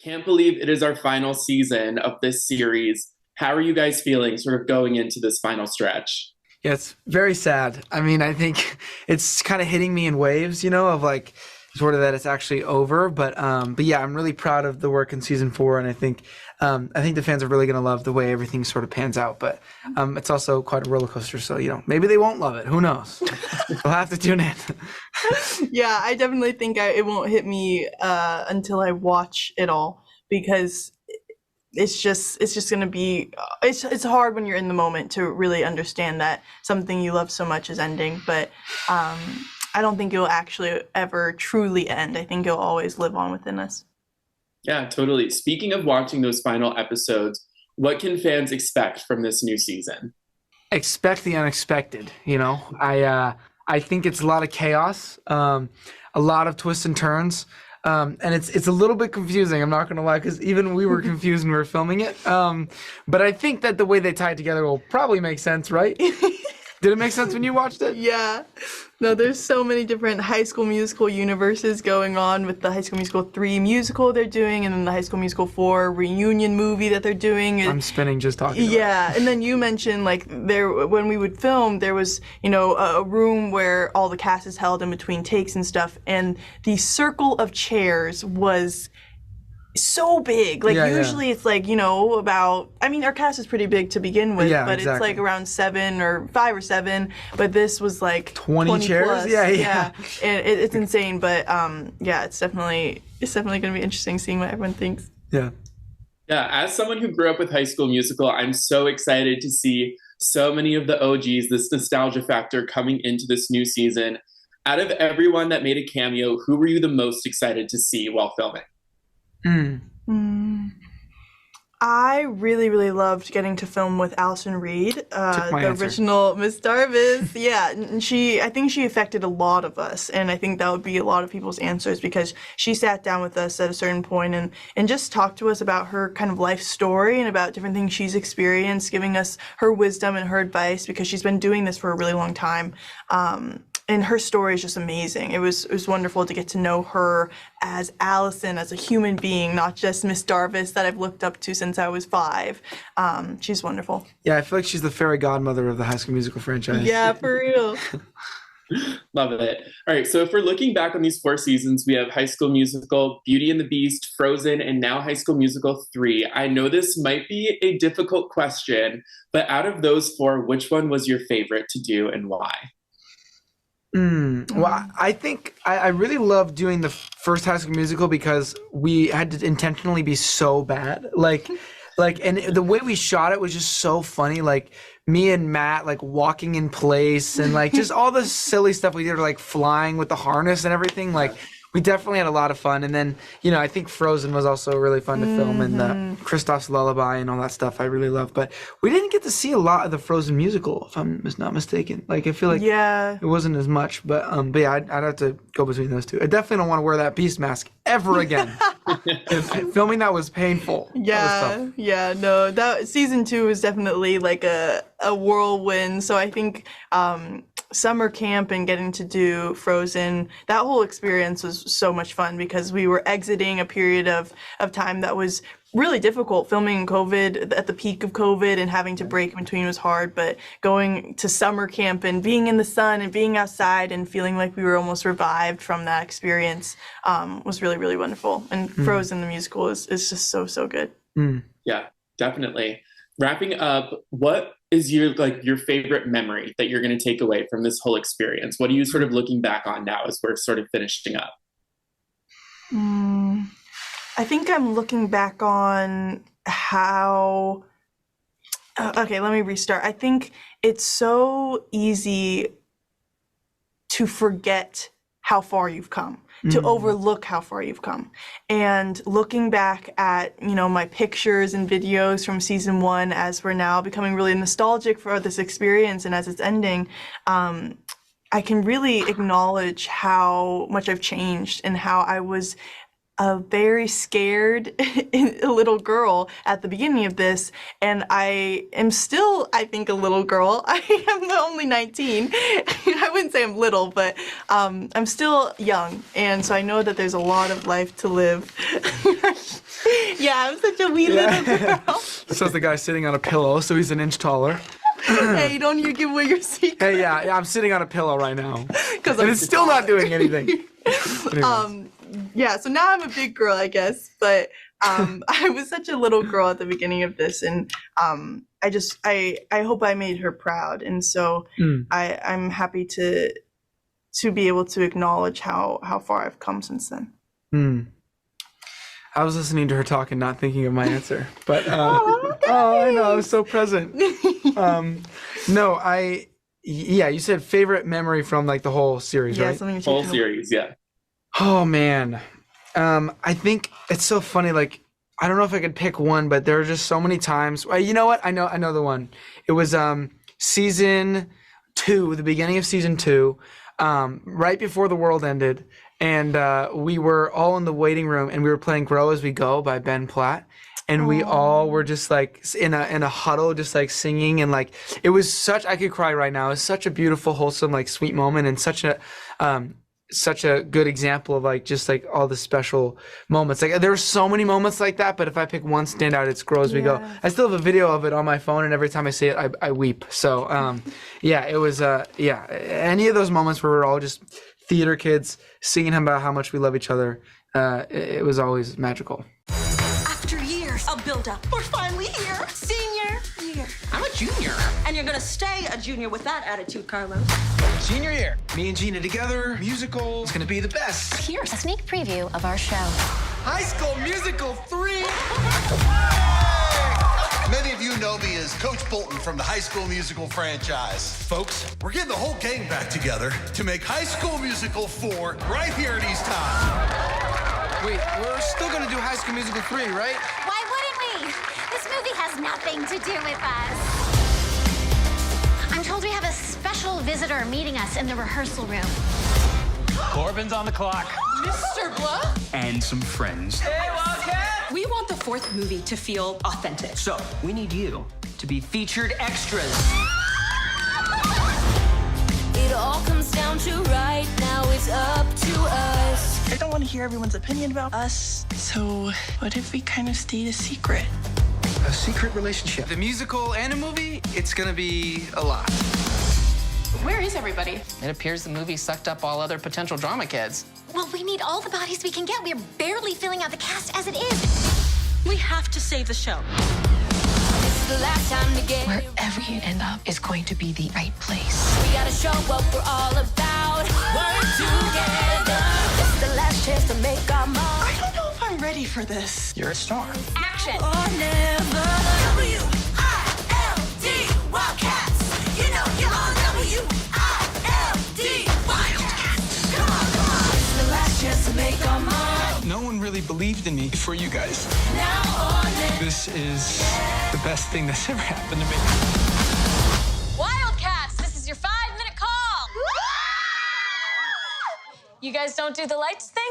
Can't believe it is our final season of this series. How are you guys feeling sort of going into this final stretch? Yeah, it's very sad. I mean, I think it's kind of hitting me in waves, of like sort of that it's actually over. But yeah, I'm really proud of the work in season 4, and I think the fans are really gonna love the way everything sort of pans out. But it's also quite a roller coaster, so maybe they won't love it. Who knows? We'll have to tune in. Yeah, I definitely think it won't hit me until I watch it all because it's just gonna be it's hard when you're in the moment to really understand that something you love so much is ending. But I don't think it'll actually ever truly end. I think it'll always live on within us. Yeah, totally. Speaking of watching those final episodes, what can fans expect from this new season? Expect the unexpected. I think it's a lot of chaos, a lot of twists and turns, and it's a little bit confusing. I'm not gonna lie, because even we were confused when we were filming it. But I think that the way they tie it together will probably make sense, right? Did it make sense when you watched it? Yeah. No, there's so many different High School Musical universes going on with the High School Musical 3 musical they're doing, and then the High School Musical 4 reunion movie that they're doing. I'm spinning just talking about it. Yeah, and then you mentioned like when we would film, there was a room where all the cast is held in between takes and stuff, and the circle of chairs was so big. Like Yeah, yeah. usually it's like about, I mean, our cast is pretty big to begin with, Yeah, but it's exactly. like around 7 or 5 or 7, but this was like 20 chairs? plus. Yeah. And it's insane, but yeah, it's definitely going to be interesting seeing what everyone thinks. Yeah. Yeah, as someone who grew up with High School Musical, I'm so excited to see so many of the OGs, this nostalgia factor coming into this new season. Out of everyone that made a cameo, who were you the most excited to see while filming? I really, really loved getting to film with Allison Reed, Took my the answer. original Miss Darvis. Yeah, and I think she affected a lot of us, and I think that would be a lot of people's answers because she sat down with us at a certain point and just talked to us about her kind of life story and about different things she's experienced, giving us her wisdom and her advice because she's been doing this for a really long time. And her story is just amazing. It was wonderful to get to know her as Allison, as a human being, not just Miss Darvis that I've looked up to since I was 5. She's wonderful. Yeah, I feel like she's the fairy godmother of the High School Musical franchise. Yeah, for real. Love it. All right, so if we're looking back on these 4 seasons, we have High School Musical, Beauty and the Beast, Frozen, and now High School Musical 3. I know this might be a difficult question, but out of those 4, which one was your favorite to do and why? Well, I think I really love doing the first High School Musical because we had to intentionally be so bad. And the way we shot it was just so funny. Like me and Matt, like walking in place and like just all the silly stuff we did, like flying with the harness and everything. Like we definitely had a lot of fun. And then, I think Frozen was also really fun to film, and Kristoff's Lullaby and all that stuff I really love. But we didn't get to see a lot of the Frozen musical, if I'm not mistaken. Like I feel like Yeah. it wasn't as much, but yeah, I'd have to go between those two. I definitely don't want to wear that beast mask ever again. Filming that was painful. That was Yeah, tough. yeah, no, that season 2 is definitely like a whirlwind. So I think summer camp and getting to do Frozen, that whole experience was so much fun because we were exiting a period of time that was really difficult. Filming COVID at the peak of COVID and having to break in between was hard, but going to summer camp and being in the sun and being outside and feeling like we were almost revived from that experience was really, really wonderful. And Frozen the musical is just so good. Yeah, definitely. Wrapping up, what is your favorite memory that you're going to take away from this whole experience? What are you sort of looking back on now as we're sort of finishing up? I think I'm looking back on how okay, let me restart. I think it's so easy to forget how far you've come, to overlook how far you've come. And looking back at, my pictures and videos from season 1 as we're now becoming really nostalgic for this experience and as it's ending, I can really acknowledge how much I've changed and how I was a very scared little girl at the beginning of this, and I am still, I think, a little girl. I am only 19. I wouldn't say I'm little, but I'm still young, and so I know that there's a lot of life to live. Yeah, I'm such a wee little girl. Says the guy sitting on a pillow, so he's an inch taller. Hey, don't you give away your secret. Hey, yeah, I'm sitting on a pillow right now. And it's still not doing anything. Yeah, so now I'm a big girl, I guess, but I was such a little girl at the beginning of this, and I hope I made her proud, and so I'm happy to be able to acknowledge how far I've come since then. I was listening to her talk and not thinking of my answer, but I know, I was so present. You said favorite memory from like the whole series, right? Whole series, yeah. Oh man, I think it's so funny. Like, I don't know if I could pick one, but there are just so many times. You know what? I know the one. It was season 2, the beginning of season 2, right before the world ended. And we were all in the waiting room, and we were playing "Grow as We Go" by Ben Platt, and we all were just like in a huddle, just like singing, and like it was such. I could cry right now. It was such a beautiful, wholesome, like sweet moment, and such a good example of like just like all the special moments. Like there were so many moments like that, but if I pick one standout, it's "Grow as We Go." I still have a video of it on my phone, and every time I see it, I weep. So it was any of those moments where we're all just theater kids singing about how much we love each other, it was always magical. After years of build-up, we're finally here. Senior year. I'm a junior. And you're gonna stay a junior with that attitude, Carlos. Senior year. Me and Gina together. Musical. It's gonna be the best. Here's a sneak preview of our show. High School Musical 3. Many of you know me as Coach Bolton from the High School Musical franchise. Folks, we're getting the whole gang back together to make High School Musical 4 right here in East Town. Wait, we're still gonna do High School Musical 3, right? Why wouldn't we? This movie has nothing to do with us. I'm told we have a special visitor meeting us in the rehearsal room. Corbin's on the clock. Mr. Bluff? And some friends. Hey, Wildcat! We want the 4th movie to feel authentic. So, we need you to be featured extras. It all comes down to right now, it's up to us. I don't want to hear everyone's opinion about us, so what if we kind of stayed a secret? A secret relationship. The musical and a movie, it's gonna be a lot. Where is everybody? It appears the movie sucked up all other potential drama kids. Well, we need all the bodies we can get. We're barely filling out the cast as it is. We have to save the show. It's the last time to get Wherever you end up is going to be the right place. We gotta show what we're all about. Work together. It's the last chance to make our mark. I don't know if I'm ready for this. You're a star. Action. Or never. W-I-L-D, Wildcats. You know you're on W-I-L-D, Wildcats. Come on. It's the last chance to make our mark. No one really believed in me before you guys. Now or never. This is the best thing that's ever happened to me. Wildcats, this is your 5-minute call. You guys don't do the lights thing?